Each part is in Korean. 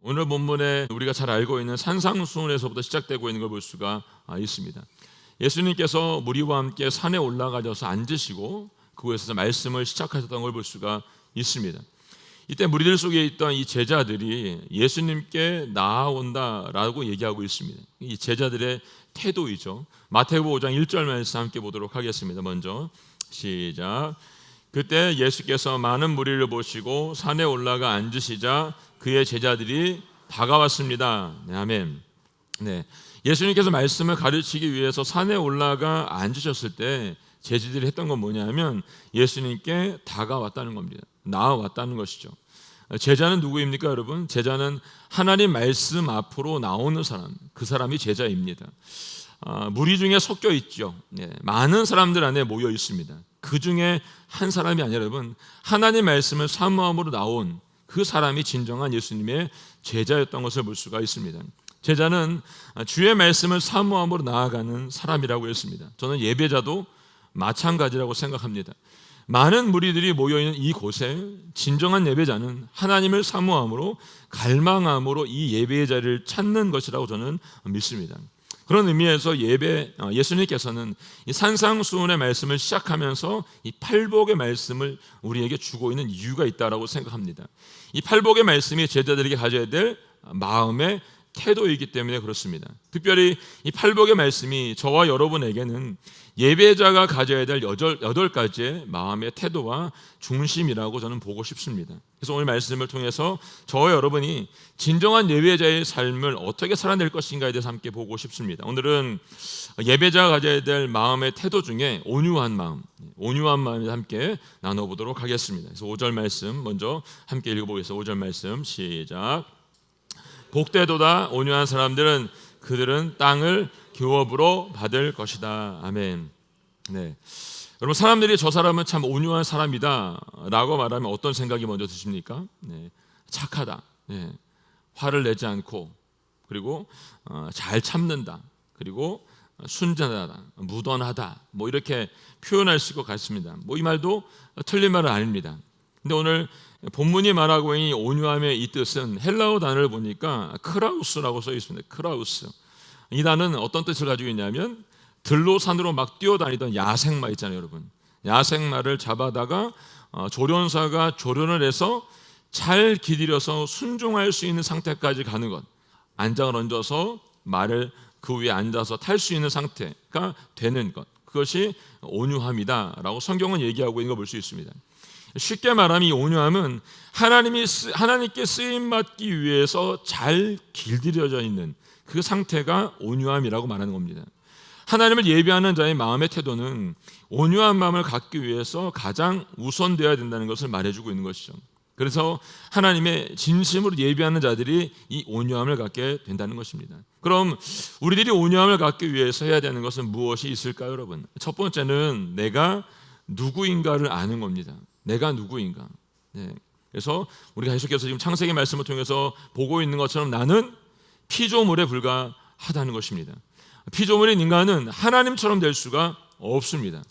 오늘 본문에 우리가 잘 알고 있는 산상수훈에서부터 시작되고 있는 걸 볼 수가 있습니다. 예수님께서 무리와 함께 산에 올라가셔서 앉으시고 그곳에서 말씀을 시작하셨던 걸 볼 수가 있습니다. 이때 무리들 속에 있던 이 제자들이 예수님께 나아온다라고 얘기하고 있습니다. 이 제자들의 태도이죠. 마태복음 5장 1절 말씀 함께 보도록 하겠습니다. 먼저 시작. 그때 예수께서 많은 무리를 보시고 산에 올라가 앉으시자 그의 제자들이 다가왔습니다. 네, 아멘. 네, 예수님께서 말씀을 가르치기 위해서 산에 올라가 앉으셨을 때 제자들이 했던 건 뭐냐면 예수님께 다가왔다는 겁니다. 나아왔다는 것이죠. 제자는 누구입니까, 여러분? 제자는 하나님 말씀 앞으로 나오는 사람, 그 사람이 제자입니다. 무리 중에 섞여 있죠. 네, 많은 사람들 안에 모여 있습니다. 그 중에 한 사람이 아니라 여러분, 하나님 말씀을 사모함으로 나온 그 사람이 진정한 예수님의 제자였던 것을 볼 수가 있습니다. 제자는 주의 말씀을 사모함으로 나아가는 사람이라고 했습니다. 저는 예배자도 마찬가지라고 생각합니다. 많은 무리들이 모여있는 이곳에 진정한 예배자는 하나님을 사모함으로 갈망함으로 이 예배의 자리를 찾는 것이라고 저는 믿습니다. 그런 의미에서 예수님께서는 이 산상수훈의 말씀을 시작하면서 이 팔복의 말씀을 우리에게 주고 있는 이유가 있다고 생각합니다. 이 팔복의 말씀이 제자들에게 가져야 될 마음의 태도이기 때문에 그렇습니다. 특별히 이 팔복의 말씀이 저와 여러분에게는 예배자가 가져야 될 8가지의 마음의 태도와 중심이라고 저는 보고 싶습니다. 그래서 오늘 말씀을 통해서 저와 여러분이 진정한 예배자의 삶을 어떻게 살아낼 것인가에 대해서 함께 보고 싶습니다. 오늘은 예배자가 가져야 될 마음의 태도 중에 온유한 마음을 함께 나눠보도록 하겠습니다. 그래서 5절 말씀 먼저 함께 읽어보겠습니다. 5절 말씀 시작. 복되도다 온유한 사람들은 그들은 땅을 교업으로 받을 것이다. 아멘. 네, 여러분, 사람들이 저 사람은 참 온유한 사람이다 라고 말하면 어떤 생각이 먼저 드십니까? 네, 착하다, 네, 화를 내지 않고, 그리고 잘 참는다, 그리고 순전하다, 무던하다, 뭐 이렇게 표현할 수 있을 것 같습니다. 뭐 이 말도 틀린 말은 아닙니다. 근데 오늘 본문이 말하고 있는 온유함의 이 뜻은 헬라어 단어를 보니까 크라우스라고 써 있습니다. 크라우스. 이 단어는 어떤 뜻을 가지고 있냐면 들로 산으로 막 뛰어다니던 야생마 있잖아요, 여러분. 야생마를 잡아다가 조련사가 조련을 해서 잘 길들여서 순종할 수 있는 상태까지 가는 것. 안장을 얹어서 말을 그 위에 앉아서 탈 수 있는 상태가 되는 것. 그것이 온유함이다라고 성경은 얘기하고 있는 걸 볼 수 있습니다. 쉽게 말하면 이 온유함은 하나님께 쓰임 받기 위해서 잘 길들여져 있는 그 상태가 온유함이라고 말하는 겁니다. 하나님을 예배하는 자의 마음의 태도는 온유한 마음을 갖기 위해서 가장 우선되어야 된다는 것을 말해주고 있는 것이죠. 그래서 하나님의 진심으로 예배하는 자들이 이 온유함을 갖게 된다는 것입니다. 그럼 우리들이 온유함을 갖기 위해서 해야 되는 것은 무엇이 있을까요, 여러분? 첫 번째는 내가 누구인가를 아는 겁니다. 내가 누구인가. 네. 그래서 우리가 계속해서 지금 창세기 말씀을 통해서 보고 있는 것처럼 나는 피조물에 불과하다는 것입니다. 피조물인 인간은 하나님처럼 될 수가 없습니다.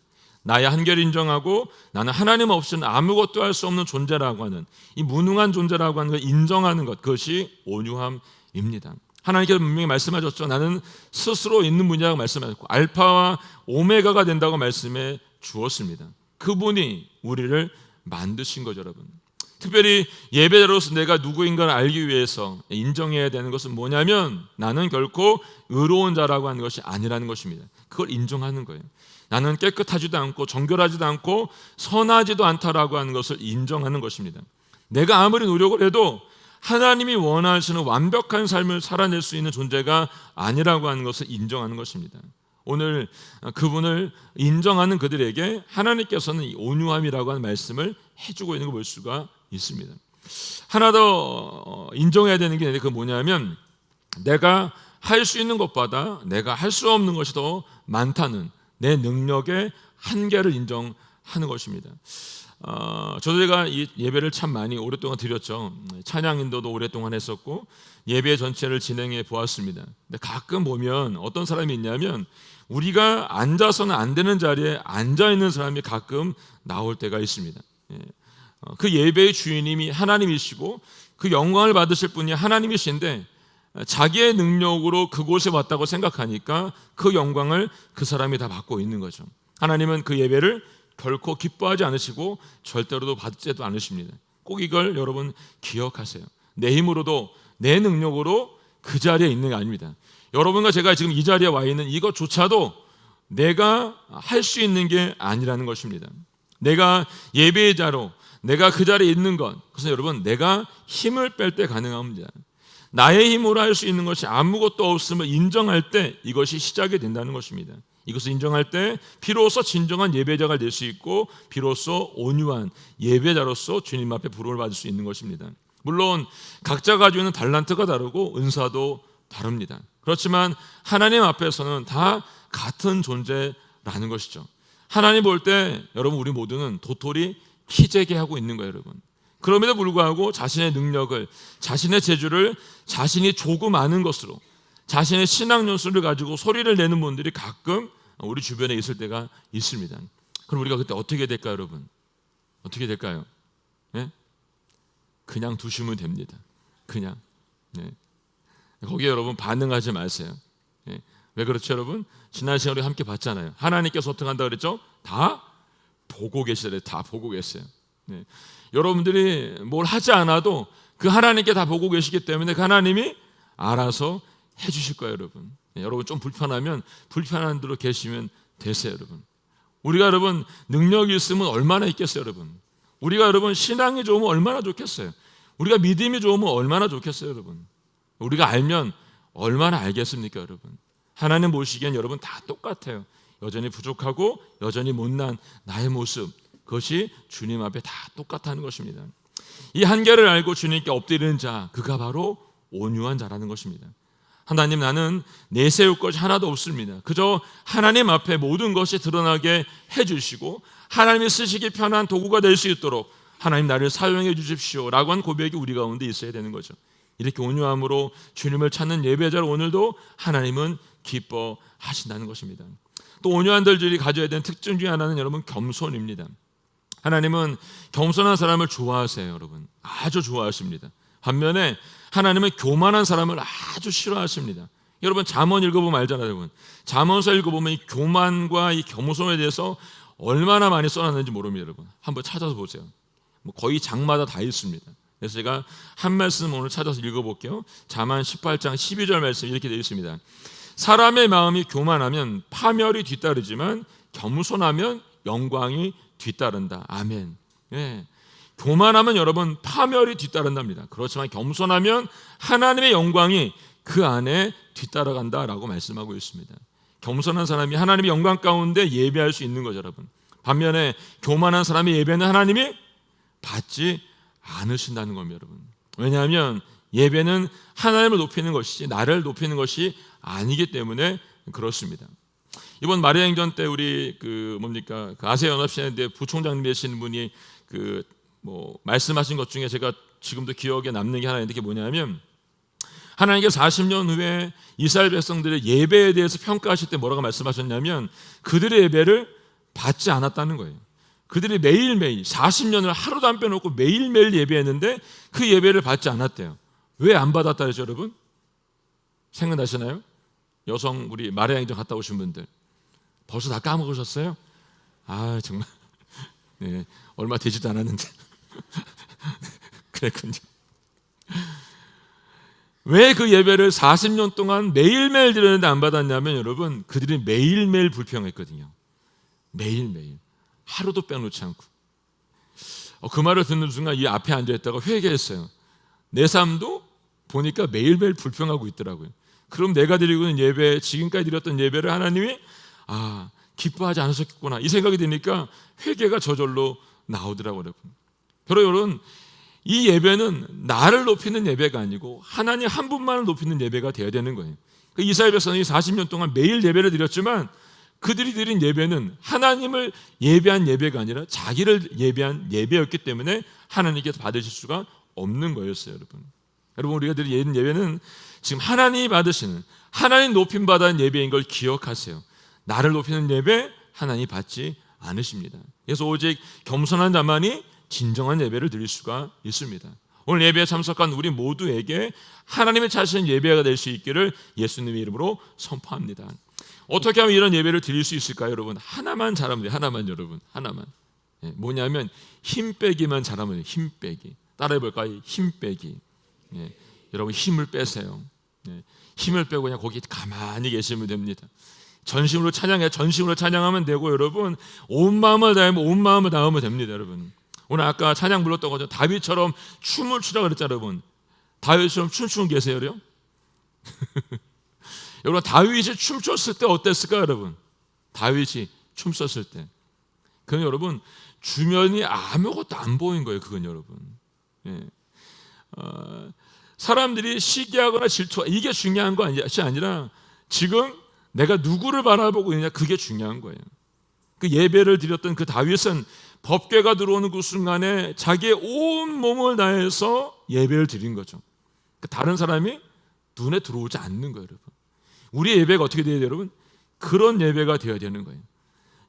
나의 한계를 인정하고 나는 하나님 없이는 아무것도 할 수 없는 존재라고 하는, 이 무능한 존재라고 하는 걸 인정하는 것, 그것이 온유함입니다. 하나님께서 분명히 말씀하셨죠. 나는 스스로 있는 분이라고 말씀하셨고 알파와 오메가가 된다고 말씀해 주었습니다. 그분이 우리를 만드신 거죠, 여러분. 특별히 예배자로서 내가 누구인가를 알기 위해서 인정해야 되는 것은 뭐냐면 나는 결코 의로운 자라고 하는 것이 아니라는 것입니다. 그걸 인정하는 거예요. 나는 깨끗하지도 않고 정결하지도 않고 선하지도 않다라고 하는 것을 인정하는 것입니다. 내가 아무리 노력을 해도 하나님이 원하시는 완벽한 삶을 살아낼 수 있는 존재가 아니라고 하는 것을 인정하는 것입니다. 오늘 그분을 인정하는 그들에게 하나님께서는 이 온유함이라고 하는 말씀을 해주고 있는 걸 볼 수가 있습니다. 하나 더 인정해야 되는 게 있는데 그게 뭐냐면 내가 할 수 있는 것보다 내가 할 수 없는 것이 더 많다는 내 능력의 한계를 인정하는 것입니다. 저희가 이 예배를 참 많이 오랫동안 드렸죠. 찬양 인도도 오랫동안 했었고 예배 전체를 진행해 보았습니다. 근데 가끔 보면 어떤 사람이 있냐면 우리가 앉아서는 안 되는 자리에 앉아 있는 사람이 가끔 나올 때가 있습니다. 그 예배의 주인님이 하나님이시고 그 영광을 받으실 분이 하나님이신데 자기의 능력으로 그곳에 왔다고 생각하니까 그 영광을 그 사람이 다 받고 있는 거죠. 하나님은 그 예배를 결코 기뻐하지 않으시고 절대로도 받지도 않으십니다. 꼭 이걸 여러분 기억하세요. 내 힘으로도 내 능력으로 그 자리에 있는 게 아닙니다. 여러분과 제가 지금 이 자리에 와 있는 이것조차도 내가 할 수 있는 게 아니라는 것입니다. 내가 예배자로 내가 그 자리에 있는 것, 그래서 여러분 내가 힘을 뺄 때 가능합니다. 나의 힘으로 할 수 있는 것이 아무것도 없음을 인정할 때 이것이 시작이 된다는 것입니다. 이것을 인정할 때 비로소 진정한 예배자가 될 수 있고 비로소 온유한 예배자로서 주님 앞에 부름을 받을 수 있는 것입니다. 물론 각자 가지고 있는 달란트가 다르고 은사도 다릅니다. 그렇지만 하나님 앞에서는 다 같은 존재라는 것이죠. 하나님 볼 때 여러분 우리 모두는 도토리 키재기 하고 있는 거예요, 여러분. 그럼에도 불구하고 자신의 능력을, 자신의 재주를 자신이 조금 아는 것으로 자신의 신앙 연수를 가지고 소리를 내는 분들이 가끔 우리 주변에 있을 때가 있습니다. 그럼 우리가 그때 어떻게 될까요, 여러분? 어떻게 될까요? 네? 그냥 두시면 됩니다. 그냥. 네. 거기에 여러분 반응하지 마세요. 네. 왜 그렇죠, 여러분? 지난 시간에 함께 봤잖아요. 하나님께서 어떻게 한다 그랬죠? 다 보고 계시더래요. 다 보고 계세요. 네. 여러분들이 뭘 하지 않아도 그 하나님께 다 보고 계시기 때문에 그 하나님이 알아서 해주실 거예요, 여러분. 네, 여러분 좀 불편하면 불편한 대로 계시면 되세요, 여러분. 우리가 여러분 능력이 있으면 얼마나 있겠어요, 여러분. 우리가 여러분 신앙이 좋으면 얼마나 좋겠어요. 우리가 믿음이 좋으면 얼마나 좋겠어요, 여러분. 우리가 알면 얼마나 알겠습니까, 여러분. 하나님 보시기엔 여러분 다 똑같아요. 여전히 부족하고 여전히 못난 나의 모습, 그것이 주님 앞에 다 똑같다는 것입니다. 이 한계를 알고 주님께 엎드리는 자, 그가 바로 온유한 자라는 것입니다. 하나님, 나는 내세울 것이 하나도 없습니다. 그저 하나님 앞에 모든 것이 드러나게 해주시고 하나님이 쓰시기 편한 도구가 될 수 있도록 하나님 나를 사용해 주십시오 라고 한 고백이 우리 가운데 있어야 되는 거죠. 이렇게 온유함으로 주님을 찾는 예배자를 오늘도 하나님은 기뻐하신다는 것입니다. 또 온유한 들들이 가져야 되는 특징 중에 하나는 여러분 겸손입니다. 하나님은 겸손한 사람을 좋아하세요, 여러분. 아주 좋아하십니다. 반면에 하나님은 교만한 사람을 아주 싫어하십니다. 여러분 잠언 읽어보면 알잖아요, 여러분. 잠언서 읽어보면 이 교만과 이 겸손에 대해서 얼마나 많이 써놨는지 모릅니다, 여러분. 한번 찾아서 보세요. 거의 장마다 다 있습니다. 그래서 제가 한 말씀 오늘 찾아서 읽어볼게요. 잠언 18장 12절 말씀 이렇게 되어 있습니다. 사람의 마음이 교만하면 파멸이 뒤따르지만 겸손하면 영광이 뒤따른다. 아멘. 예. 교만하면 여러분 파멸이 뒤따른답니다. 그렇지만 겸손하면 하나님의 영광이 그 안에 뒤따라간다라고 말씀하고 있습니다. 겸손한 사람이 하나님의 영광 가운데 예배할 수 있는 거죠, 여러분. 반면에 교만한 사람의 예배는 하나님이 받지 않으신다는 겁니다, 여러분. 왜냐하면 예배는 하나님을 높이는 것이지 나를 높이는 것이 아니기 때문에 그렇습니다. 이번 마리아행전 때 우리 그 아시아 연합신대 부총장님 되신 분이 말씀하신 것 중에 제가 지금도 기억에 남는 게 하나 있는데 그게 뭐냐면 하나님께서 40년 후에 이스라엘 백성들의 예배에 대해서 평가하실 때 뭐라고 말씀하셨냐면 그들의 예배를 받지 않았다는 거예요. 그들이 매일매일 40년을 하루도 안 빼놓고 매일매일 예배했는데 그 예배를 받지 않았대요. 왜 안 받았다 그랬죠, 여러분? 생각나시나요? 여성 우리 마리아행전 갔다 오신 분들 벌써 다 까먹으셨어요? 아 정말 네, 얼마 되지도 않았는데 그랬군요. 왜 그 예배를 40년 동안 매일매일 드렸는데 안 받았냐면 여러분 그들이 매일매일 불평했거든요. 매일매일 하루도 빼놓지 않고 그 말을 듣는 순간 이 앞에 앉아있다가 회개했어요. 내 삶도 보니까 매일매일 불평하고 있더라고요. 그럼 내가 드리고 있는 예배, 지금까지 드렸던 예배를 하나님이 기뻐하지 않으셨겠구나 이 생각이 드니까 회개가 저절로 나오더라고요. 여러분 이 예배는 나를 높이는 예배가 아니고 하나님 한 분만을 높이는 예배가 되어야 되는 거예요. 이스라엘 백성이 40년 동안 매일 예배를 드렸지만 그들이 드린 예배는 하나님을 예배한 예배가 아니라 자기를 예배한 예배였기 때문에 하나님께서 받으실 수가 없는 거였어요, 여러분. 여러분 우리가 드린 예배는 지금 하나님이 받으시는 하나님 높임 받은 예배인 걸 기억하세요. 나를 높이는 예배 하나님이 받지 않으십니다. 그래서 오직 겸손한 자만이 진정한 예배를 드릴 수가 있습니다. 오늘 예배에 참석한 우리 모두에게 하나님의 자신 예배가 될 수 있기를 예수님의 이름으로 선포합니다. 어떻게 하면 이런 예배를 드릴 수 있을까요, 여러분? 하나만 잘하면 돼요. 하나만, 여러분. 하나만. 뭐냐면 힘 빼기만 잘하면 돼요. 힘 빼기. 따라해볼까요? 힘 빼기. 여러분 힘을 빼세요. 힘을 빼고 그냥 거기 가만히 계시면 됩니다. 전심으로 찬양해. 전심으로 찬양하면 되고, 여러분 온 마음을 다하면 온 마음을 다하면 됩니다. 여러분 오늘 아까 찬양 불렀던 거죠. 다윗처럼 춤을 추라 그랬잖아요. 여러분 다윗처럼 춤추는 계세요? 여러분 다윗이 춤췄을 때 어땠을까요? 여러분 다윗이 춤췄을 때 그건 여러분 주변이 아무것도 안 보인 거예요. 그건 여러분 사람들이 시기하거나 질투 이게 중요한 것이 아니라 지금 내가 누구를 바라보고 있느냐 그게 중요한 거예요. 그 예배를 드렸던 그 다윗은 법궤가 들어오는 그 순간에 자기의 온 몸을 다해서 예배를 드린 거죠. 다른 사람이 눈에 들어오지 않는 거예요. 여러분 우리의 예배가 어떻게 돼야 돼요? 여러분 그런 예배가 되어야 되는 거예요.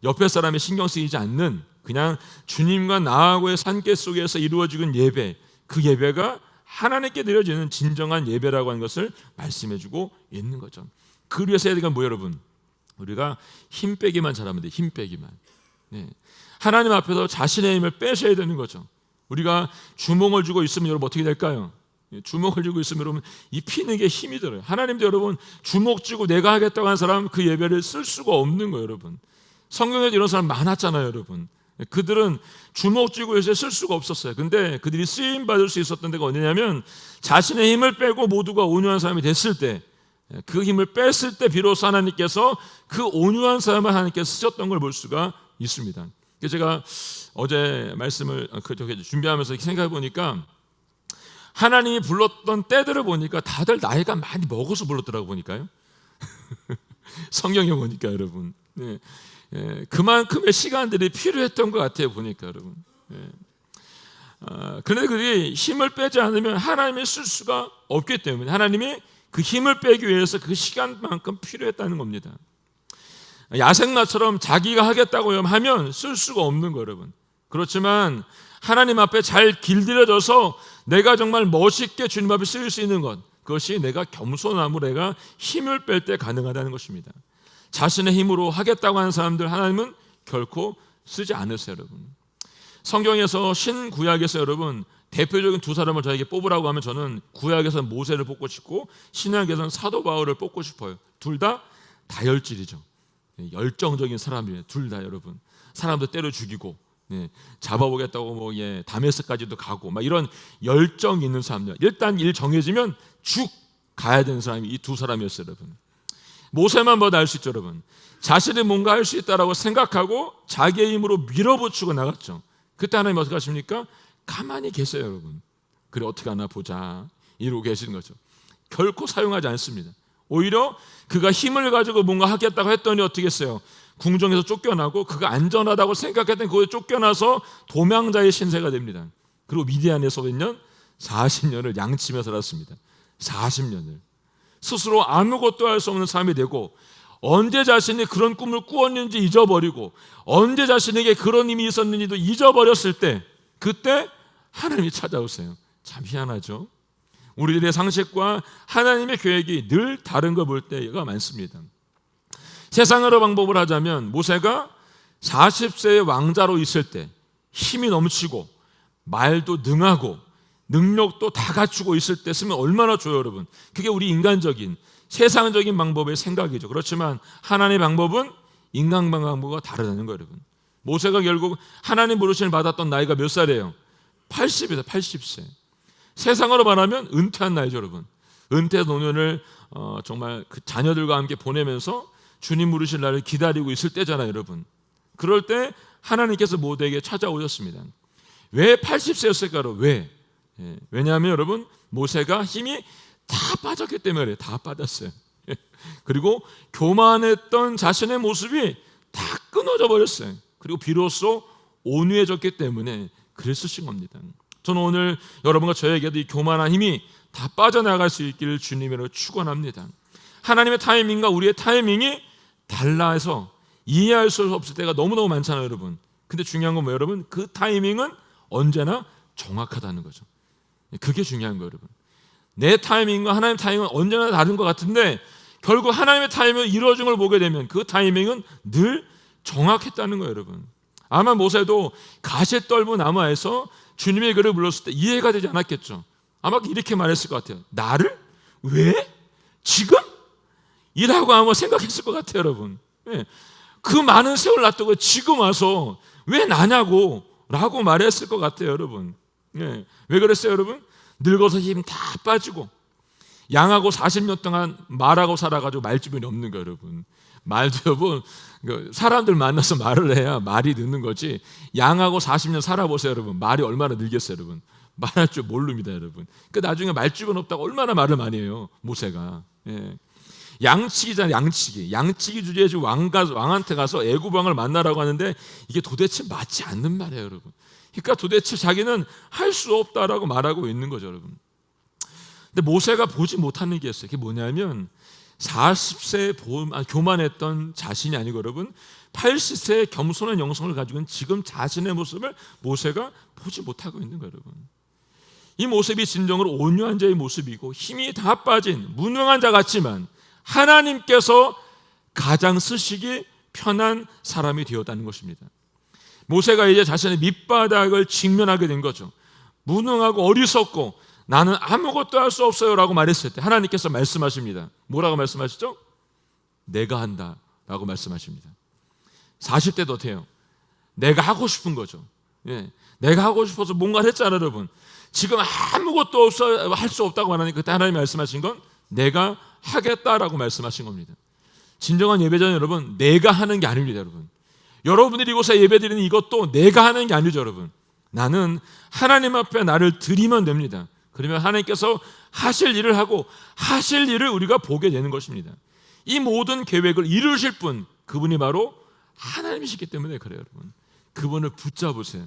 옆에 사람이 신경 쓰이지 않는 그냥 주님과 나하고의 산계 속에서 이루어지는 예배, 그 예배가 하나님께 드려지는 진정한 예배라고 하는 것을 말씀해주고 있는 거죠. 그 위해서 해야 되는 건 뭐예요, 여러분? 우리가 힘 빼기만 잘하면 돼요. 힘 빼기만. 하나님 앞에서 자신의 힘을 빼셔야 되는 거죠. 우리가 주먹을 쥐고 있으면 여러분 어떻게 될까요? 주먹을 쥐고 있으면 여러분 이 피는 게 힘이 들어요. 하나님도 여러분 주먹 쥐고 내가 하겠다고 하는 사람 그 예배를 쓸 수가 없는 거예요. 여러분 성경에 이런 사람 많았잖아요. 여러분 그들은 주먹 쥐고 해서 쓸 수가 없었어요. 근데 그들이 쓰임 받을 수 있었던 데가 어디냐면 자신의 힘을 빼고 모두가 온유한 사람이 됐을 때, 그 힘을 뺐을 때 비로소 하나님께서 그 온유한 사람을 하나님께서 쓰셨던 걸 볼 수가 있습니다. 제가 어제 말씀을 준비하면서 생각해 보니까 하나님이 불렀던 때들을 보니까 다들 나이가 많이 먹어서 불렀더라고 보니까요. 성경에 보니까 여러분 그만큼의 시간들이 필요했던 것 같아요. 보니까 여러분 그런데 그들이 힘을 빼지 않으면 하나님이 쓸 수가 없기 때문에 하나님이 그 힘을 빼기 위해서 그 시간만큼 필요했다는 겁니다. 야생마처럼 자기가 하겠다고 하면 쓸 수가 없는 거예요. 여러분 그렇지만 하나님 앞에 잘 길들여져서 내가 정말 멋있게 주님 앞에 쓰일 수 있는 것, 그것이 내가 겸손함으로 내가 힘을 뺄 때 가능하다는 것입니다. 자신의 힘으로 하겠다고 하는 사람들 하나님은 결코 쓰지 않으세요. 여러분 성경에서 신구약에서 여러분 대표적인 두 사람을 저에게 뽑으라고 하면 저는 구약에서는 모세를 뽑고 싶고 신약에서는 사도 바울을 뽑고 싶어요. 둘 다 다혈질이죠. 열정적인 사람이에요. 둘 다 여러분 사람도 때려 죽이고 잡아보겠다고 다메섹까지도 가고 막 이런 열정 있는 사람들. 일단 일 정해지면 쭉 가야 되는 사람이 이 두 사람이었어요. 여러분 모세만 봐도 알 수 있죠. 여러분 자신이 뭔가 할 수 있다라고 생각하고 자기의 힘으로 밀어붙이고 나갔죠. 그때 하나님 어떻게 하십니까? 가만히 계세요. 여러분 그래 어떻게 하나 보자 이러고 계시는 거죠. 결코 사용하지 않습니다. 오히려 그가 힘을 가지고 뭔가 하겠다고 했더니 어떻게 했어요? 궁정에서 쫓겨나고 그가 안전하다고 생각했던 그거에 쫓겨나서 도망자의 신세가 됩니다. 그리고 미디안에서 몇 년? 40년을 양치며 살았습니다. 40년을 스스로 아무것도 할 수 없는 삶이 되고 언제 자신이 그런 꿈을 꾸었는지 잊어버리고 언제 자신에게 그런 힘이 있었는지도 잊어버렸을 때 그때 하나님이 찾아오세요. 참 희한하죠. 우리들의 상식과 하나님의 계획이 늘 다른 걸 볼 때가 많습니다. 세상으로 방법을 하자면 모세가 40세의 왕자로 있을 때 힘이 넘치고 말도 능하고 능력도 다 갖추고 있을 때 쓰면 얼마나 좋아요. 여러분 그게 우리 인간적인 세상적인 방법의 생각이죠. 그렇지만 하나님의 방법은 인간 방법과 다르다는 거예요. 여러분 모세가 결국 하나님 부르심을 받았던 나이가 몇 살이에요? 80이다. 80세 세상으로 말하면 은퇴한 나이죠. 여러분 은퇴 노년을 정말 그 자녀들과 함께 보내면서 주님 부르실 날을 기다리고 있을 때잖아요. 여러분 그럴 때 하나님께서 모세에게 찾아오셨습니다. 왜 80세였을까요? 왜? 왜냐하면 여러분 모세가 힘이 다 빠졌기 때문에 그래요. 다 빠졌어요. 그리고 교만했던 자신의 모습이 다 끊어져 버렸어요. 그리고 비로소 온유해졌기 때문에 글을 쓰신 겁니다. 저는 오늘 여러분과 저에게도 이 교만한 힘이 다 빠져나갈 수 있기를 주님으로 축원합니다. 하나님의 타이밍과 우리의 타이밍이 달라서 이해할 수 없을 때가 너무너무 많잖아요. 여러분 근데 중요한 건 뭐예요? 여러분 그 타이밍은 언제나 정확하다는 거죠. 그게 중요한 거예요, 여러분. 내 타이밍과 하나님의 타이밍은 언제나 다른 것 같은데 결국 하나님의 타이밍을 이루어진 걸 보게 되면 그 타이밍은 늘 정확했다는 거예요, 여러분. 아마 모세도 가시떨보 나무에서 주님의 글을 불렀을 때 이해가 되지 않았겠죠. 아마 이렇게 말했을 것 같아요. 나를? 왜? 지금? 이라고 아마 생각했을 것 같아요, 여러분. 그 많은 세월 놔두고 지금 와서 왜 나냐고 라고 말했을 것 같아요, 여러분. 왜 그랬어요, 여러분? 늙어서 힘 다 빠지고 양하고 40년 동안 말하고 살아가지고 말주변이 없는 거예요, 여러분. 말도 여러분, 사람들 만나서 말을 해야 말이 늦는 거지. 양하고 40년 살아보세요, 여러분. 말이 얼마나 늘겠어요, 여러분. 말할 줄 모릅니다, 여러분. 그 나중에 말주변 없다고 얼마나 말을 많이 해요, 모세가. 양치기잖아요, 양치기. 양치기 주제에 지금 왕한테 가서 애구방을 만나라고 하는데 이게 도대체 맞지 않는 말이에요, 여러분. 그러니까 도대체 자기는 할 수 없다라고 말하고 있는 거죠, 여러분. 근데 모세가 보지 못하는 게 있어요. 그게 뭐냐면 40세에 교만했던 자신이 아니고 여러분 80세의 겸손한 영성을 가지고 있는 지금 자신의 모습을 모세가 보지 못하고 있는 거예요, 여러분. 이 모습이 진정으로 온유한 자의 모습이고 힘이 다 빠진 무능한 자 같지만 하나님께서 가장 쓰시기 편한 사람이 되었다는 것입니다. 모세가 이제 자신의 밑바닥을 직면하게 된 거죠. 무능하고 어리석고 나는 아무것도 할 수 없어요 라고 말했을 때 하나님께서 말씀하십니다. 뭐라고 말씀하시죠? 내가 한다 라고 말씀하십니다. 40대도 돼요. 내가 하고 싶은 거죠. 내가 하고 싶어서 뭔가를 했잖아요, 여러분. 지금 아무것도 할 수 없다고 말하니까 그때 하나님이 말씀하신 건 내가 하겠다라고 말씀하신 겁니다. 진정한 예배자는 여러분 내가 하는 게 아닙니다, 여러분. 여러분들이 이곳에 예배드리는 이것도 내가 하는 게 아니죠, 여러분. 나는 하나님 앞에 나를 드리면 됩니다. 그러면 하나님께서 하실 일을 하고 하실 일을 우리가 보게 되는 것입니다. 이 모든 계획을 이루실 분, 그분이 바로 하나님이시기 때문에 그래요, 여러분. 그분을 붙잡으세요.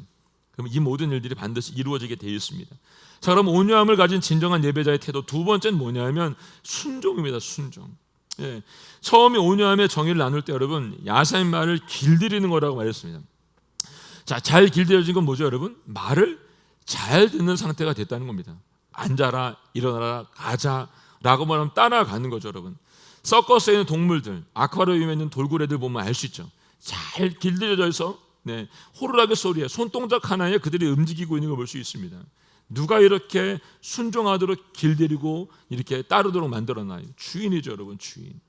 그럼 이 모든 일들이 반드시 이루어지게 되어 있습니다. 자, 그럼 온유함을 가진 진정한 예배자의 태도 두 번째는 뭐냐면 순종입니다. 순종. 처음에 온유함의 정의를 나눌 때 여러분 야사의 말을 길들이는 거라고 말했습니다. 자, 잘 길들여진 건 뭐죠, 여러분? 말을 잘 듣는 상태가 됐다는 겁니다. 앉아라, 일어나라, 가자라고 말하면 따라가는 거죠, 여러분. 서커스에 있는 동물들, 아쿠아리움에 있는 돌고래들 보면 알 수 있죠. 잘 길들여져 있어 호루라기 소리에 손동작 하나에 그들이 움직이고 있는 걸 볼 수 있습니다. 누가 이렇게 순종하도록 길들이고 이렇게 따르도록 만들었나요? 주인이죠, 여러분. 주인.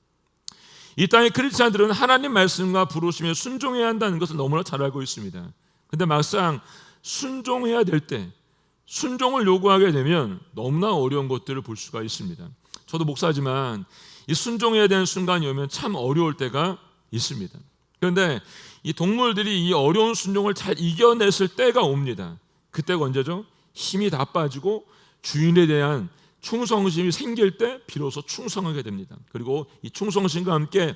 이 땅의 크리스찬들은 하나님 말씀과 부르심에 순종해야 한다는 것을 너무나 잘 알고 있습니다. 근데 막상 순종해야 될 때 순종을 요구하게 되면 너무나 어려운 것들을 볼 수가 있습니다. 저도 목사지만 이 순종해야 되는 순간이 오면 참 어려울 때가 있습니다. 그런데 이 동물들이 이 어려운 순종을 잘 이겨냈을 때가 옵니다. 그때가 언제죠? 힘이 다 빠지고 주인에 대한 충성심이 생길 때 비로소 충성하게 됩니다. 그리고 이 충성심과 함께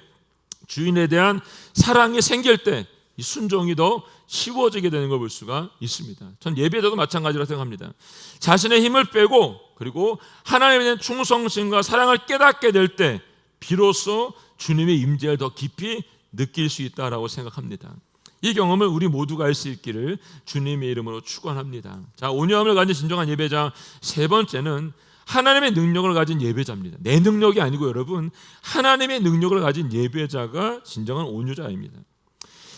주인에 대한 사랑이 생길 때 이 순종이 더 쉬워지게 되는 걸 볼 수가 있습니다. 전 예배자도 마찬가지라고 생각합니다. 자신의 힘을 빼고 그리고 하나님에 대한 충성심과 사랑을 깨닫게 될 때 비로소 주님의 임재를 더 깊이 느낄 수 있다라고 생각합니다. 이 경험을 우리 모두가 할 수 있기를 주님의 이름으로 축원합니다. 자, 온유함을 가진 진정한 예배자 세 번째는 하나님의 능력을 가진 예배자입니다. 내 능력이 아니고 여러분 하나님의 능력을 가진 예배자가 진정한 온유자입니다.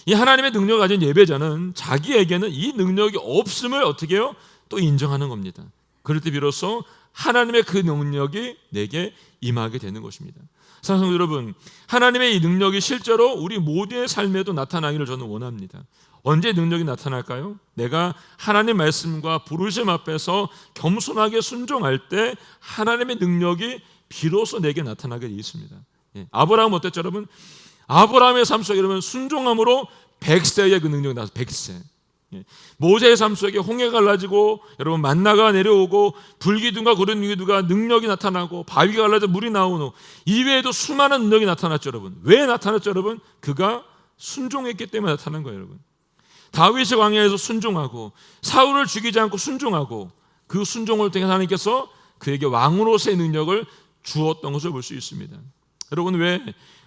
이 하나님의 능력을 가진 예배자는 자기에게는 이 능력이 없음을 어떻게 해요? 또 인정하는 겁니다. 그럴 때 비로소 하나님의 그 능력이 내게 임하게 되는 것입니다. 사랑하는 여러분, 하나님의 이 능력이 실제로 우리 모두의 삶에도 나타나기를 저는 원합니다. 언제 능력이 나타날까요? 내가 하나님 말씀과 부르심 앞에서 겸손하게 순종할 때 하나님의 능력이 비로소 내게 나타나게 되어 있습니다. 아브라함은 어땠죠, 여러분? 아브라함의 삶 속에 여러분 순종함으로 100세의 그 능력이 나와서 100세. 모세의 삶 속에 홍해가 갈라지고 여러분 만나가 내려오고 불기둥과 구름기둥과 능력이 나타나고 바위가 갈라져 물이 나오는 이외에도 수많은 능력이 나타났죠, 여러분. 왜 나타났죠, 여러분? 그가 순종했기 때문에 나타난 거예요, 여러분. 다윗이 광야에서 순종하고 사울을 죽이지 않고 순종하고 그 순종을 통해 하나님께서 그에게 왕으로서의 능력을 주었던 것을 볼 수 있습니다. 여러분, 왜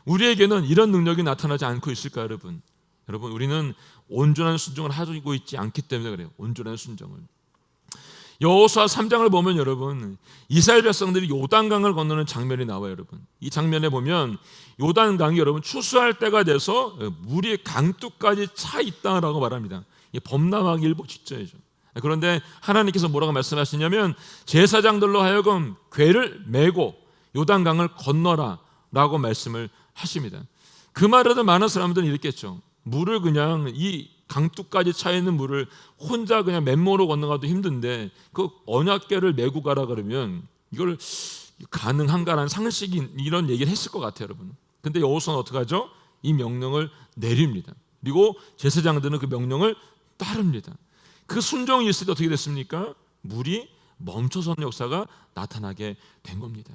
우리에게는 이런 능력이 나타나지 않고 있을까요, 여러분? 여러분, 우리는 온전한 순종을 하고 있지 않기 때문에 그래요. 온전한 순종을. 여호수아 3장을 보면 여러분, 이스라엘 백성들이 요단강을 건너는 장면이 나와요. 여러분, 이 장면에 보면 요단강이 여러분 추수할 때가 돼서 물이 강둑까지 차 있다라고 말합니다. 이게 범람하기 일보 직전이죠. 그런데 하나님께서 뭐라고 말씀하시냐면 제사장들로 하여금 궤를 메고 요단강을 건너라 라고 말씀을 하십니다. 그 말을 듣는 많은 사람들은 이랬겠죠. 물을 그냥 이 강둑까지 차 있는 물을 혼자 그냥 맨몸으로 건너가도 힘든데 그 언약궤를 메고 가라 그러면 이걸 가능한가라는 상식이 이런 얘기를 했을 것 같아요, 여러분. 근데 여호수아는 어떻게 하죠? 이 명령을 내립니다. 그리고 제사장들은 그 명령을 따릅니다. 그 순종이 있을 때 어떻게 됐습니까? 물이 멈춰서는 역사가 나타나게 된 겁니다.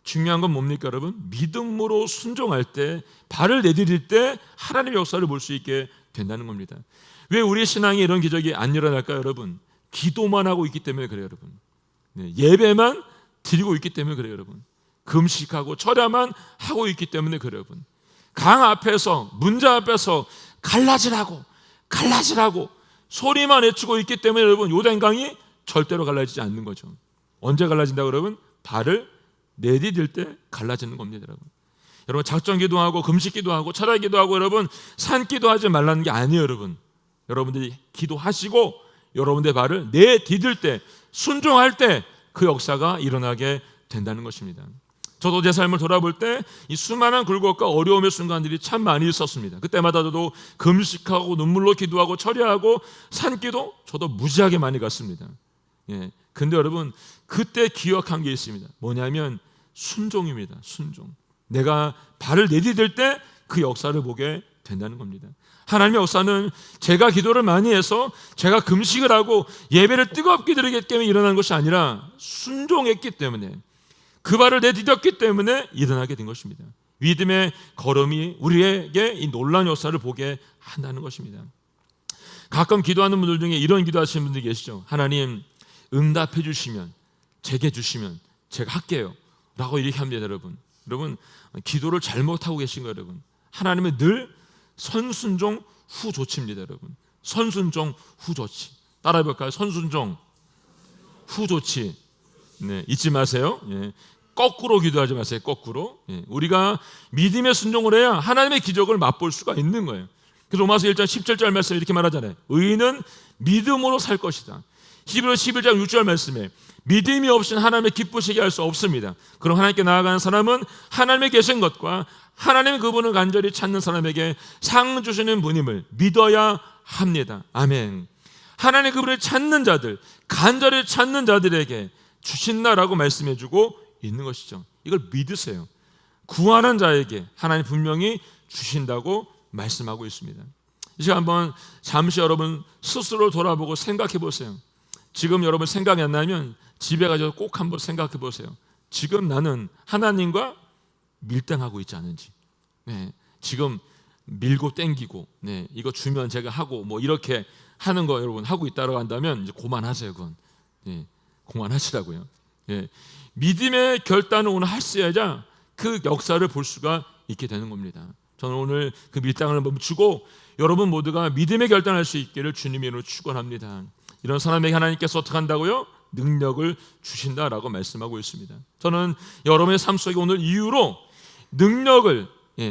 중요한 건 뭡니까, 여러분? 믿음으로 순종할 때, 발을 내디딜 때 하나님의 역사를 볼 수 있게 된다는 겁니다. 왜 우리 신앙에 이런 기적이 안 일어날까요, 여러분? 기도만 하고 있기 때문에 그래요, 여러분. 예배만 드리고 있기 때문에 그래요, 여러분. 금식하고 철야만 하고 있기 때문에 그래요, 여러분. 강 앞에서, 문자 앞에서 갈라지라고 소리만 외치고 있기 때문에 여러분, 요단강이 절대로 갈라지지 않는 거죠. 언제 갈라진다고 여러분? 발을 내디딜 때 갈라지는 겁니다, 여러분. 여러분, 작정기도 하고 금식기도 하고 철야기도 하고 여러분 산기도 하지 말라는 게 아니에요, 여러분. 여러분들이 기도하시고 여러분들의 발을 내디딜 때, 순종할 때 그 역사가 일어나게 된다는 것입니다. 저도 제 삶을 돌아볼 때 이 수많은 굴곡과 어려움의 순간들이 참 많이 있었습니다. 그때마다 저도 금식하고 눈물로 기도하고 철야하고 산기도 저도 무지하게 많이 갔습니다. 근데 여러분, 그때 기억한 게 있습니다. 뭐냐면 순종입니다. 순종. 내가 발을 내디딜 때 그 역사를 보게 된다는 겁니다. 하나님의 역사는 제가 기도를 많이 해서 제가 금식을 하고 예배를 뜨겁게 드리기 때문에 일어난 것이 아니라 순종했기 때문에, 그 발을 내디뎠기 때문에 일어나게 된 것입니다. 믿음의 걸음이 우리에게 이 놀라운 역사를 보게 한다는 것입니다. 가끔 기도하는 분들 중에 이런 기도하시는 분들이 계시죠. 하나님, 응답해 주시면, 제게 주시면 제가 할게요 라고 이렇게 합니다. 여러분 기도를 잘못하고 계신 거예요. 여러분, 하나님은 늘 선순종 후조치입니다. 여러분, 선순종 후조치. 따라해 볼까요? 선순종 후조치. 잊지 마세요. 거꾸로 기도하지 마세요. 거꾸로. 우리가 믿음의 순종을 해야 하나님의 기적을 맛볼 수가 있는 거예요. 그래서 로마서 1장 17절 말씀에 이렇게 말하잖아요. 의인은 믿음으로 살 것이다. 히브리서 11장 6절 말씀에 믿음이 없이는 하나님의 기쁘시게 할 수 없습니다. 그럼 하나님께 나아가는 사람은 하나님의 계신 것과 하나님의 그분을 간절히 찾는 사람에게 상 주시는 분임을 믿어야 합니다. 아멘. 하나님 그분을 찾는 자들, 간절히 찾는 자들에게 주신다라고 말씀해주고 있는 것이죠. 이걸 믿으세요. 구하는 자에게 하나님 분명히 주신다고 말씀하고 있습니다. 이 시간 한번 잠시 여러분 스스로 돌아보고 생각해 보세요. 지금 여러분 생각이 안 나면 집에 가서 꼭 한번 생각해 보세요. 지금 나는 하나님과 밀당하고 있지 않은지. 지금 밀고 땡기고, 이거 주면 제가 하고 뭐 이렇게 하는 거 여러분 하고 있다고 한다면 이제 그만하세요. 그건 그만하시라고요. 믿음의 결단을 오늘 하셔야 그 역사를 볼 수가 있게 되는 겁니다. 저는 오늘 그 밀당을 멈추고 여러분 모두가 믿음의 결단을 할 수 있기를 주님의 이름으로 축원합니다. 이런 사람에게 하나님께서 어떻게 한다고요? 능력을 주신다라고 말씀하고 있습니다. 저는 여러분의 삶 속에 오늘 이후로 능력을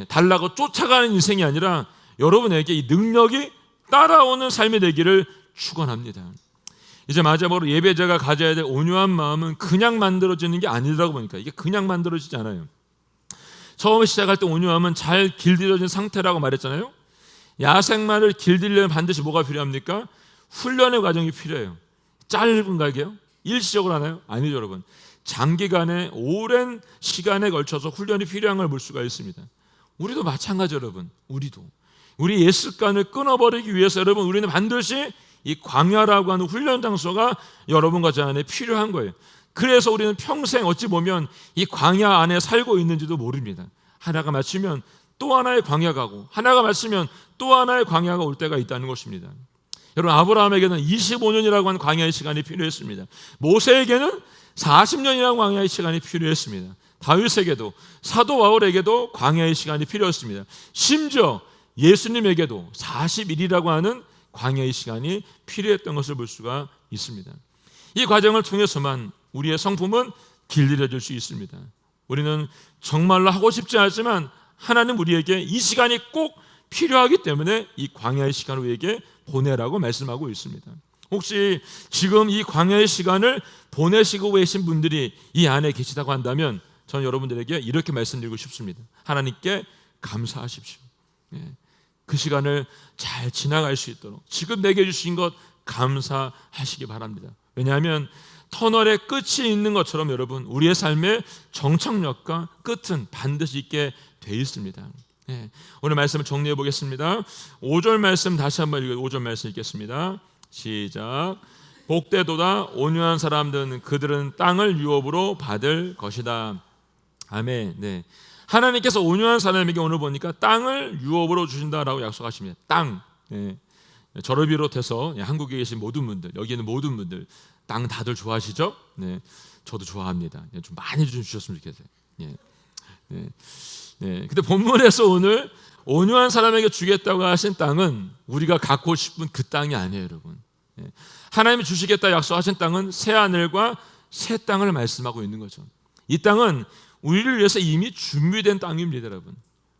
달라고 쫓아가는 인생이 아니라 여러분에게 이 능력이 따라오는 삶이 되기를 축원합니다. 이제 마지막으로 예배자가 가져야 될 온유한 마음은 그냥 만들어지는 게 아니라고 보니까 이게 그냥 만들어지지 않아요. 처음에 시작할 때 온유함은 잘 길들여진 상태라고 말했잖아요. 야생마를 길들이려면 반드시 뭐가 필요합니까? 훈련의 과정이 필요해요. 짧은 가게요? 일시적으로 하나요? 아니죠, 여러분. 장기간의 오랜 시간에 걸쳐서 훈련이 필요한 걸 볼 수가 있습니다. 우리도 마찬가지, 여러분. 우리 옛 습관을 끊어버리기 위해서 여러분, 우리는 반드시 이 광야라고 하는 훈련 장소가 여러분과 저 안에 필요한 거예요. 그래서 우리는 평생 어찌 보면 이 광야 안에 살고 있는지도 모릅니다. 하나가 마치면 또 하나의 광야가 가고, 하나가 마치면 또 하나의 광야가 올 때가 있다는 것입니다. 여러분, 아브라함에게는 25년이라고 하는 광야의 시간이 필요했습니다. 모세에게는 40년이라는 광야의 시간이 필요했습니다. 다윗에게도, 사도 바울에게도 광야의 시간이 필요했습니다. 심지어 예수님에게도 40일이라고 하는 광야의 시간이 필요했던 것을 볼 수가 있습니다. 이 과정을 통해서만 우리의 성품은 길들여질 수 있습니다. 우리는 정말로 하고 싶지 않지만 하나님 우리에게 이 시간이 꼭 필요하기 때문에 이 광야의 시간을 우리에게 보내라고 말씀하고 있습니다. 혹시 지금 이 광야의 시간을 보내시고 계신 분들이 이 안에 계시다고 한다면 저는 여러분들에게 이렇게 말씀드리고 싶습니다. 하나님께 감사하십시오. 그 시간을 잘 지나갈 수 있도록 지금 내게 주신 것 감사하시기 바랍니다. 왜냐하면 터널의 끝이 있는 것처럼 여러분 우리의 삶의 정착력과 끝은 반드시 있게 돼 있습니다. 오늘 말씀을 정리해 보겠습니다. 5절 말씀 다시 한번 5절 말씀 읽겠습니다. 시작. 복되도다 온유한 사람들은 그들은 땅을 유업으로 받을 것이다. 아멘. 하나님께서 온유한 사람에게 오늘 보니까 땅을 유업으로 주신다라고 약속하십니다. 땅. 저를 비롯해서 한국에 계신 모든 분들, 여기 있는 모든 분들 땅 다들 좋아하시죠? 저도 좋아합니다. 좀 많이 좀 주셨으면 좋겠어요. 근데 본문에서 오늘 온유한 사람에게 주겠다고 하신 땅은 우리가 갖고 싶은 그 땅이 아니에요, 여러분. 하나님이 주시겠다 약속하신 땅은 새 하늘과 새 땅을 말씀하고 있는 거죠. 이 땅은 우리를 위해서 이미 준비된 땅입니다, 여러분.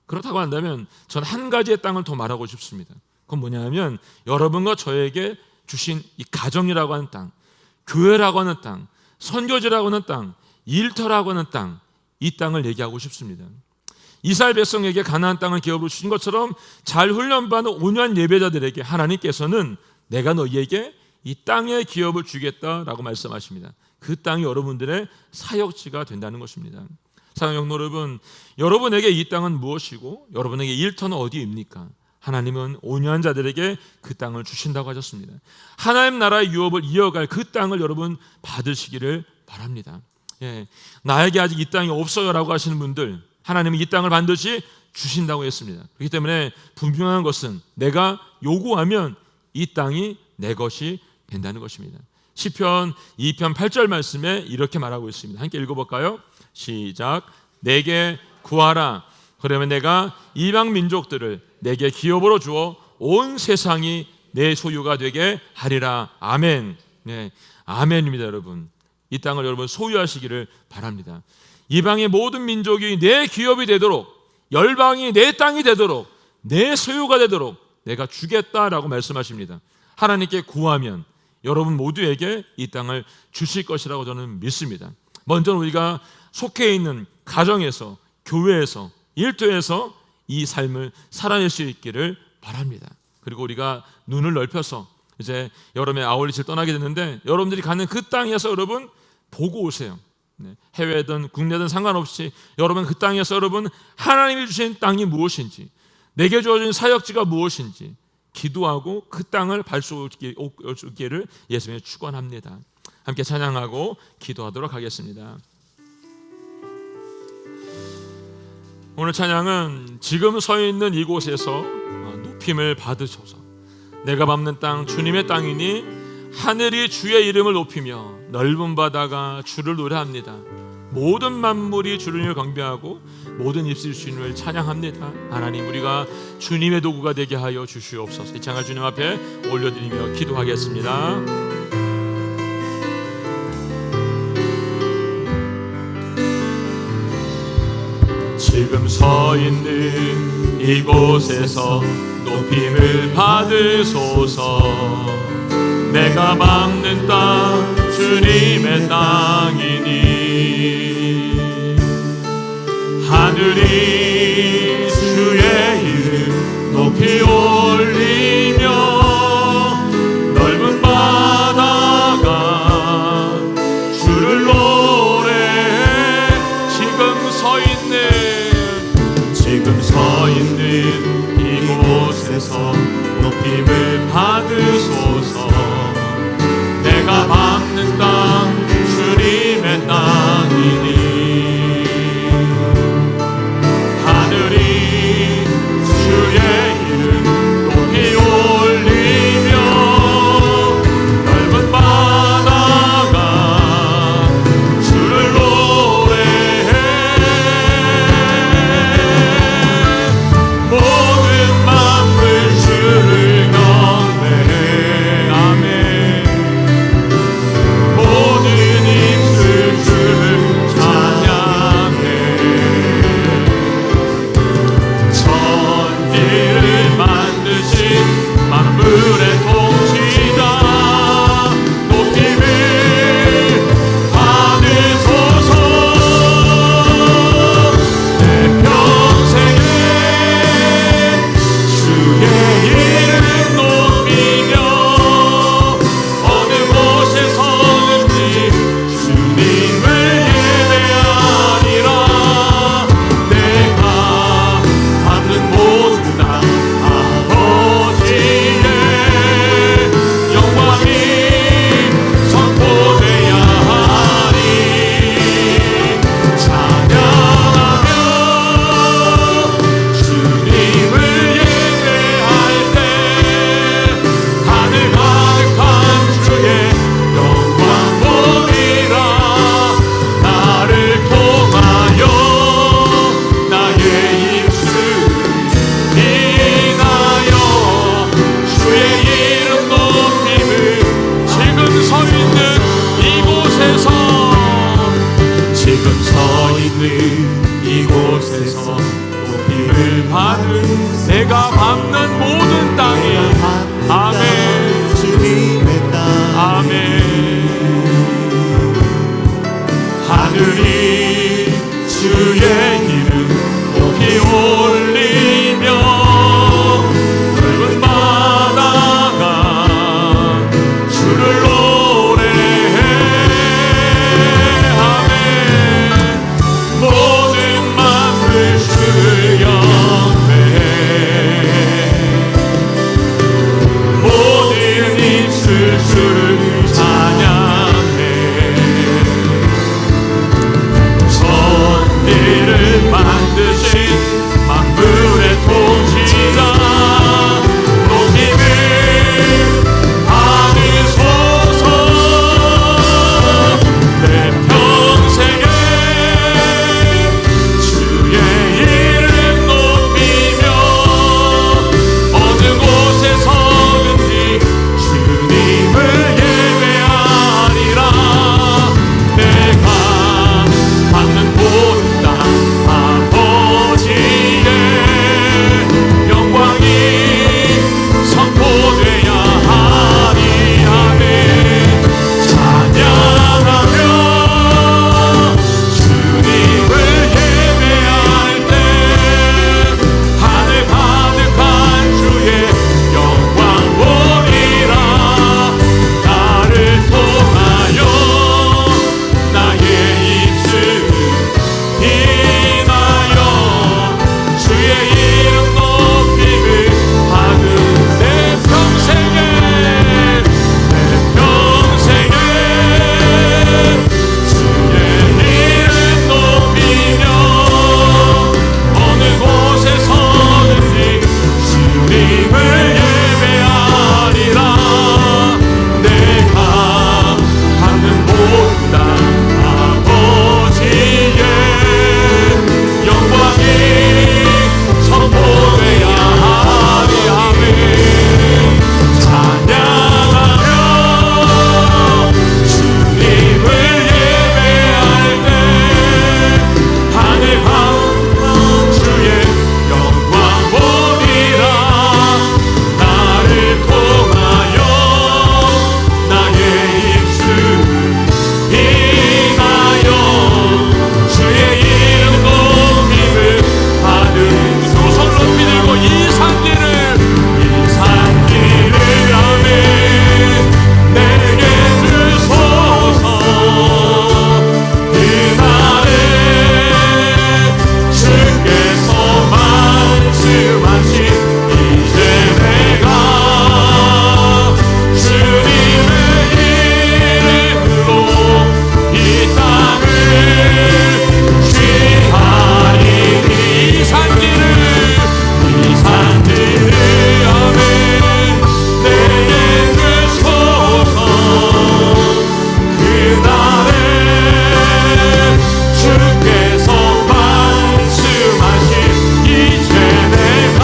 그렇다고 한다면 저는 한 가지의 땅을 더 말하고 싶습니다. 그건 뭐냐면 여러분과 저에게 주신 이 가정이라고 하는 땅, 교회라고 하는 땅, 선교지라고 하는 땅, 일터라고 하는 땅, 이 땅을 얘기하고 싶습니다. 이스라엘 백성에게 가나안 땅을 기업으로 주신 것처럼 잘 훈련받은 온유한 예배자들에게 하나님께서는 내가 너희에게 이 땅의 기업을 주겠다라고 말씀하십니다. 그 땅이 여러분들의 사역지가 된다는 것입니다. 사랑하는 성도 여러분, 여러분에게 이 땅은 무엇이고 여러분에게 일터는 어디입니까? 하나님은 온유한 자들에게 그 땅을 주신다고 하셨습니다. 하나님 나라의 유업을 이어갈 그 땅을 여러분 받으시기를 바랍니다. 나에게 아직 이 땅이 없어요 라고 하시는 분들, 하나님은 이 땅을 반드시 주신다고 했습니다. 그렇기 때문에 분명한 것은 내가 요구하면 이 땅이 내 것이 된다는 것입니다. 시편 2편 8절 말씀에 이렇게 말하고 있습니다. 함께 읽어볼까요? 시작. 내게 구하라. 그러면 내가 이방 민족들을 내게 기업으로 주어 온 세상이 내 소유가 되게 하리라. 아멘. 아멘입니다, 여러분. 이 땅을 여러분 소유하시기를 바랍니다. 이방의 모든 민족이 내 기업이 되도록, 열방이 내 땅이 되도록, 내 소유가 되도록 내가 주겠다라고 말씀하십니다. 하나님께 구하면 여러분 모두에게 이 땅을 주실 것이라고 저는 믿습니다. 먼저 우리가 속해 있는 가정에서, 교회에서, 일터에서 이 삶을 살아낼 수 있기를 바랍니다. 그리고 우리가 눈을 넓혀서 이제 여름에 아울렛을 떠나게 됐는데 여러분들이 가는 그 땅에서 여러분 보고 오세요. 해외든 국내든 상관없이 여러분 그 땅에서 여러분 하나님이 주신 땅이 무엇인지, 내게 주어진 사역지가 무엇인지 기도하고 그 땅을 밟수기를 예수님이 축원합니다. 함께 찬양하고 기도하도록 하겠습니다. 오늘 찬양은 지금 서 있는 이곳에서 높임을 받으소서. 내가 밟는 땅 주님의 땅이니 하늘이 주의 이름을 높이며 넓은 바다가 주를 노래합니다. 모든 만물이 주님을 경배하고 모든 입술이 주님을 찬양합니다. 하나님, 우리가 주님의 도구가 되게 하여 주시옵소서. 이 찬양을 주님 앞에 올려드리며 기도하겠습니다. 지금 서 있는 이곳에서 높임을 받으소서. 내가 밟는 땅 주님의 땅이니 하늘이 주의 이름 높이 올리며 넓은 바다가 주를 노래해. 지금 서 있는 이곳에서 높임을 받으소서. 내가 밟는 땅 주님의 땅이니 하늘이 주의 이름 높이 올리며 넓은 바다가 주를 노래해. 모든 만물 주를 경배해. 아멘. 곳에서 높임을 받은 내가 밟는 모든 땅이 아멘 주님의 땅 아멘 하늘이 주의 이름 높이 올리며 붉은 바다가 주를 노래해 아멘 모든 만물 주 영배 모든 입술 주를 찬양해 천지를 만드신 만물의 통치자 높임을 받으소서 내 평생에 주의 이름 높이며 어느 곳에 서든지 주님을 예배하리라 내가 받는 모든 땅 아버지의 영광이 선포되어야 하리 아멘 찬양하며 주님을 예배할 때 하늘 가득한 주의 영광 보리라 나를 통하여 나의 입술을 인하여 주의 이름 높임을 받은 내 평생에 주의 이름 높이며 어느 곳에 서든지 주님을 예배하리라 내가 받는 모든 땅 아버지의 영광이 선포되어야 하리 아멘 찬양하며 주님을 예배할 때 하늘 가득한 주의 영광 보리라 나를 통하여 나의 입술을 인하여 주의 이름 높임을 받은 두 손 높이 들고 이 산길을 아멘 내게 주소서 그날에 주께서 말씀하신 이제 내가 주님의 이름으로 이 땅을 취하리니 이 산길을 아멘 내게 주소서 그날에 주께서 말씀하신 이제 내가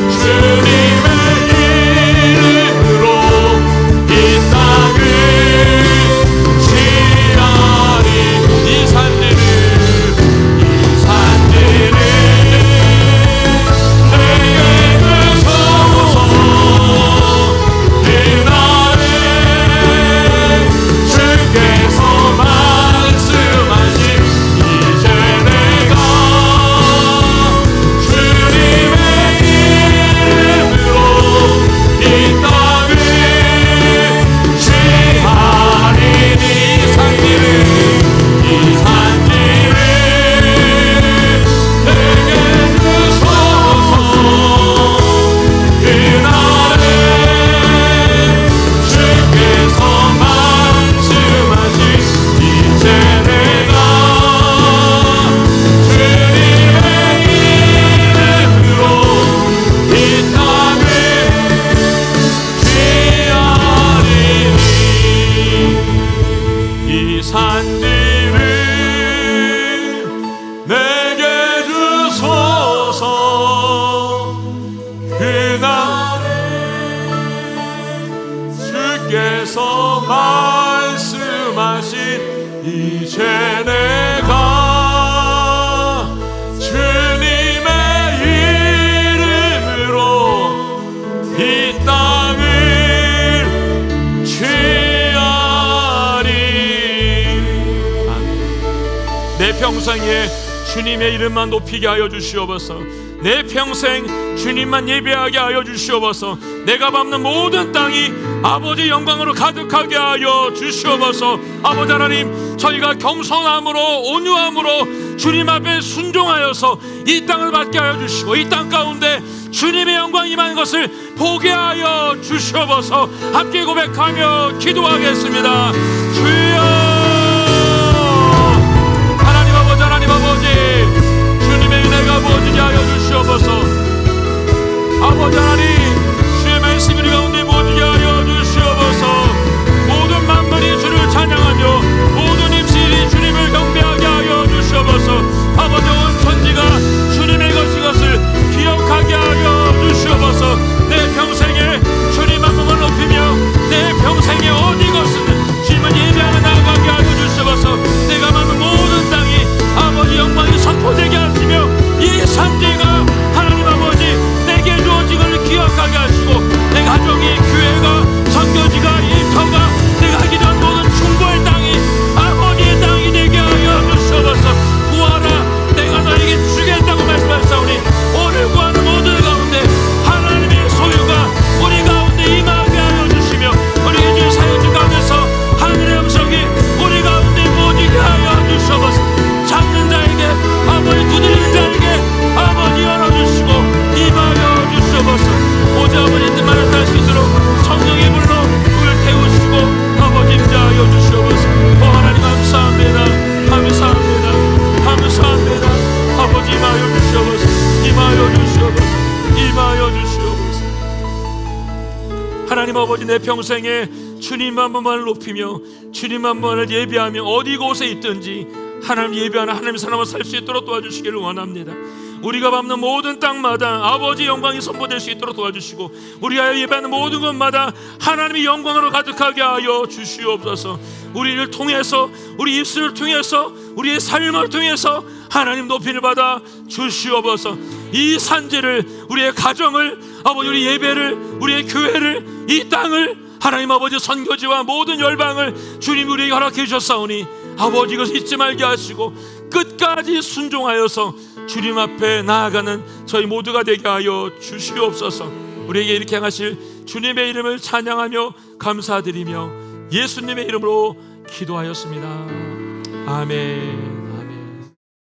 주님의 이름으로 이 땅을 취하리 이 산들을 내게 주소서 그날에 주께서 말씀하신 이제 내가 주님의 이름으로 이 땅을 취하리니 이 산길을 내게 주소서 그날에 주께서 말씀하신 이제 내가 주님의 이름으로 이 땅을 취하리니 이 산지를 내게 주소서 그날에 주께서 말씀하신 이제 내가 평생에 주님의 이름만 높이게 하여 주시옵소서. 내 평생 주님만 예배하게 하여 주시옵소서. 내가 밟는 모든 땅이 아버지 영광으로 가득하게 하여 주시옵소서. 아버지 하나님, 저희가 겸손함으로 온유함으로 주님 앞에 순종하여서 이 땅을 받게 하여 주시고, 이 땅 가운데 주님의 영광이 임하는 것을 보게 하여 주시옵소서. 함께 고백하며 기도하겠습니다. 주여, 하나님 아버지, 하나님 아버지, 주님의 은혜가 부어지게 하여 주시옵소서. 아버지 하나님, 주의 말씀이 우리 가운데 부어지게 하여 주시옵소서. 모든 만물이 주를 찬양하며 모든 입술이 주님을 경배하게 하여 주시옵소서. 아버지, 온 천지가 주님의 것을 기억하게 하여 주시옵소서. 내 평생에 주님 한 몸을 높이며 내 평생에 어디 것은 주님을 예배하며 나아가게 하여 주시옵소서. 내가 만든 모든 땅이 아버지 영광이 선포되게 하시며 이 산지가 하나님 아버지 내게 주어진 것을 기억하게 하시고, 내 가족이, 교회가, 선교지가, 일터가, 내가 기도한 모든 중보의 땅이 아버지의 땅이 되게 하여 주시옵소서. 구하라, 내가 너에게 주겠다고 말씀하셨사오니 오늘 구하는 모든 가운데 하나님의 소유가 우리 가운데 임하게 하여 주시며, 우리의 주의 사역지 가운데서 하늘의 음성이 우리 가운데 모이게 하여 주시옵소서. 잡는 자에게 아버지, 두드리는 자에게 아버지 열어주시고 임하여 주시옵소서. 오직 아버지 뜻만을 탈 수 있도록 성령의 불로 불태우시고 아버지 임자하여 주시옵소서. 하나님 감사합니다. 감사합니다. 감사합니다. 아버지 임하여 주시옵소서. 임하여 주시옵소서. 임하여 주시옵소서. 하나님 아버지, 내 평생에 주님 한 분만을 높이며 주님 한 분만을 예배하며 어디 곳에 있든지 하나님 예배하는 하나님의 사람을 살 수 있도록 도와주시기를 원합니다. 우리가 밟는 모든 땅마다 아버지 영광이 선포될 수 있도록 도와주시고, 우리가 예배하는 모든 것마다 하나님의 영광으로 가득하게 하여 주시옵소서. 우리를 통해서, 우리 입술을 통해서, 우리의 삶을 통해서 하나님 높이를 받아 주시옵소서. 이 산지를, 우리의 가정을, 아버지 우리 예배를, 우리의 교회를, 이 땅을 하나님 아버지 선교지와 모든 열방을 주님 우리에게 허락해 주셨사오니 아버지 이것을 잊지 말게 하시고 끝까지 순종하여서 주님 앞에 나아가는 저희 모두가 되게 하여 주시옵소서. 우리에게 이렇게 행하실 주님의 이름을 찬양하며 감사드리며 예수님의 이름으로 기도하였습니다. 아멘.